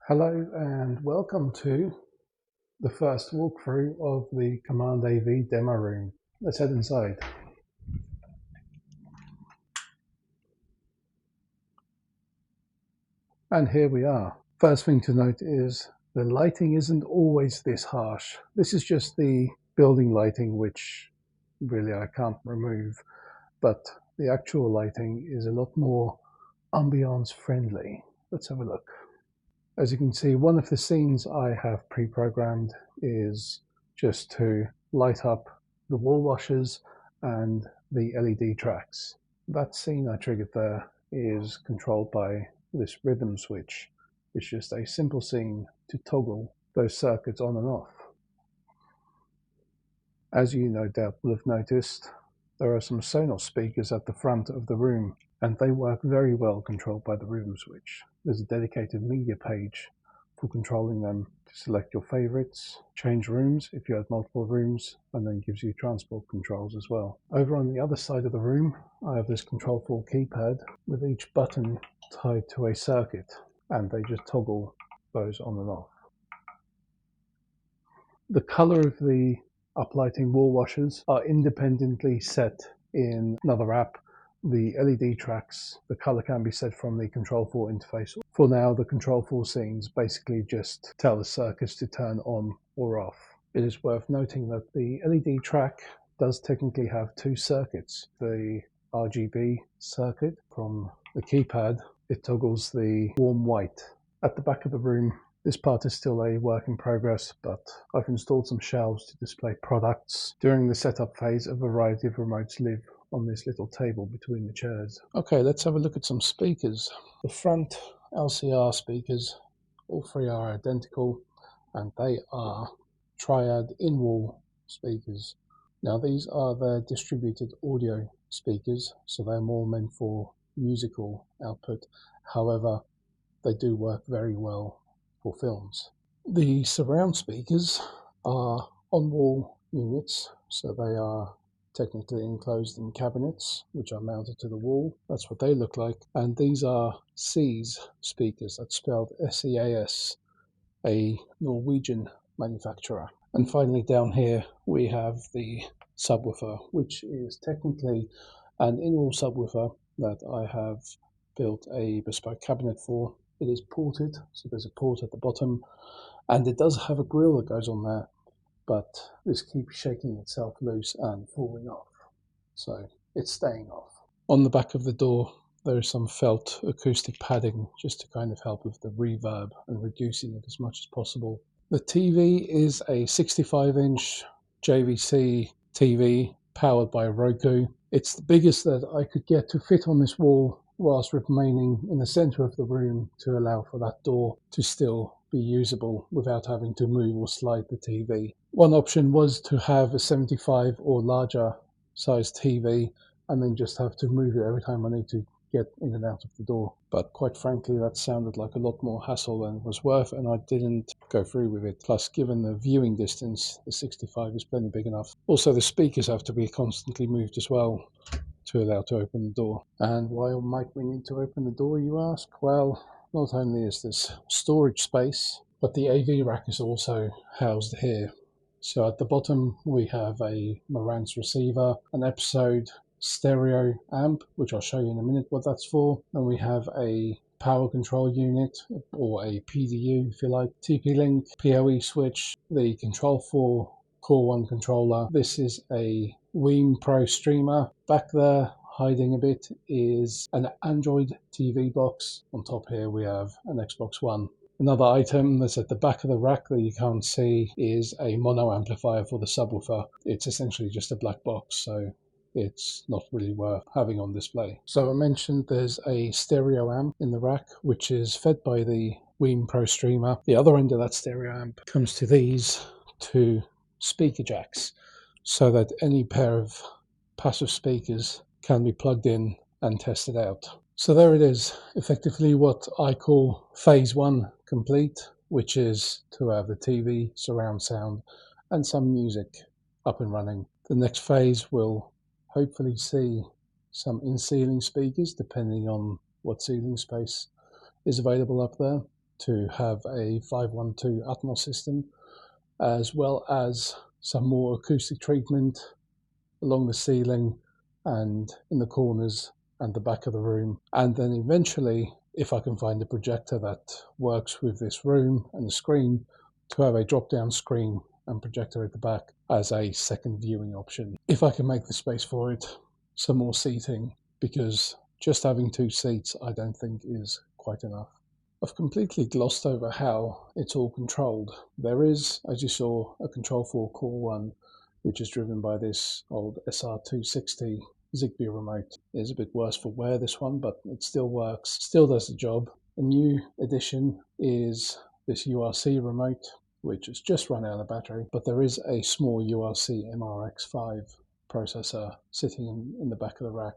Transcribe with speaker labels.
Speaker 1: Hello and welcome to the first walkthrough of the Command AV demo room. Let's head inside. And here we are. First thing to note is the lighting isn't always this harsh. This is just the building lighting, which really I can't remove, but the actual lighting is a lot more ambiance friendly. Let's have a look. As you can see, one of the scenes I have pre-programmed is just to light up the wall washers and the LED tracks. That scene I triggered there is controlled by this rhythm switch. It's just a simple scene to toggle those circuits on and off. As you no doubt will have noticed, there are some Sonos speakers at the front of the room, and they work very well controlled by the rhythm switch. There's a dedicated media page for controlling them to select your favorites, change rooms if you have multiple rooms, and then gives you transport controls as well. Over on the other side of the room, I have this Control4 keypad with each button tied to a circuit, and they just toggle those on and off. The color of the uplighting wall washers are independently set in another app. The LED tracks, the color can be set from the Control4 interface. For now, the Control4 scenes basically just tell the circuits to turn on or off. It is worth noting that the LED track does technically have two circuits. The RGB circuit from the keypad, it toggles the warm white. At the back of the room, this part is still a work in progress, but I've installed some shelves to display products. During the setup phase, a variety of remotes live on this little table between the chairs. Okay, let's have a look at some speakers. The front LCR speakers, all three are identical, and they are Triad in-wall speakers. Now these are their distributed audio speakers, so they're more meant for musical output. However, they do work very well for films. The surround speakers are on-wall units, so they are technically enclosed in cabinets which are mounted to the wall. That's what they look like. And these are SEAS speakers, that's spelled SEAS, a Norwegian manufacturer. And finally down here we have the subwoofer, which is technically an in-wall subwoofer that I have built a bespoke cabinet for. It is ported, so there's a port at the bottom, and it does have a grill that goes on there, but this keeps shaking itself loose and falling off, so it's staying off. On the back of the door there is some felt acoustic padding just to kind of help with the reverb and reducing it as much as possible. The TV is a 65-inch JVC TV powered by Roku. It's the biggest that I could get to fit on this wall whilst remaining in the center of the room to allow for that door to still be usable without having to move or slide the TV. One option was to have a 75 or larger size TV and then just have to move it every time I need to get in and out of the door. But quite frankly, that sounded like a lot more hassle than it was worth, and I didn't go through with it. Plus, given the viewing distance, the 65 is plenty big enough. Also, the speakers have to be constantly moved as well to allow to open the door. And why might we need to open the door, you ask? Well, not only is this storage space, but the AV rack is also housed here. So at the bottom we have a Marantz receiver, an Episode stereo amp, which I'll show you in a minute what that's for. And we have a power control unit, or a PDU if you like, TP-Link, PoE switch, the Control4 Core 1 controller. This is a Veeam Pro streamer. Back there, hiding a bit, is an Android TV box. On top here we have an Xbox One. Another item that's at the back of the rack that you can't see is a mono amplifier for the subwoofer. It's essentially just a black box, so it's not really worth having on display. So I mentioned there's a stereo amp in the rack, which is fed by the Veeam Pro streamer. The other end of that stereo amp comes to these two speaker jacks, so that any pair of passive speakers can be plugged in and tested out. So there it is, effectively what I call phase one complete, which is to have the TV, surround sound, and some music up and running. The next phase will hopefully see some in-ceiling speakers, depending on what ceiling space is available up there. to have a 512 Atmos system, as well as some more acoustic treatment along the ceiling and in the corners and the back of the room. And then eventually, if I can find a projector that works with this room and the screen, to have a drop-down screen and projector at the back as a second viewing option. If I can make the space for it, some more seating, because just having 2 seats I don't think is quite enough. I've completely glossed over how it's all controlled. There is, as you saw, a Control4 Core 1, which is driven by this old SR260 Zigbee remote. It is a bit worse for wear, this one, but it still works, still does the job. A new addition is this URC remote, which has just run out of battery, but there is a small URC MRX5 processor sitting in the back of the rack,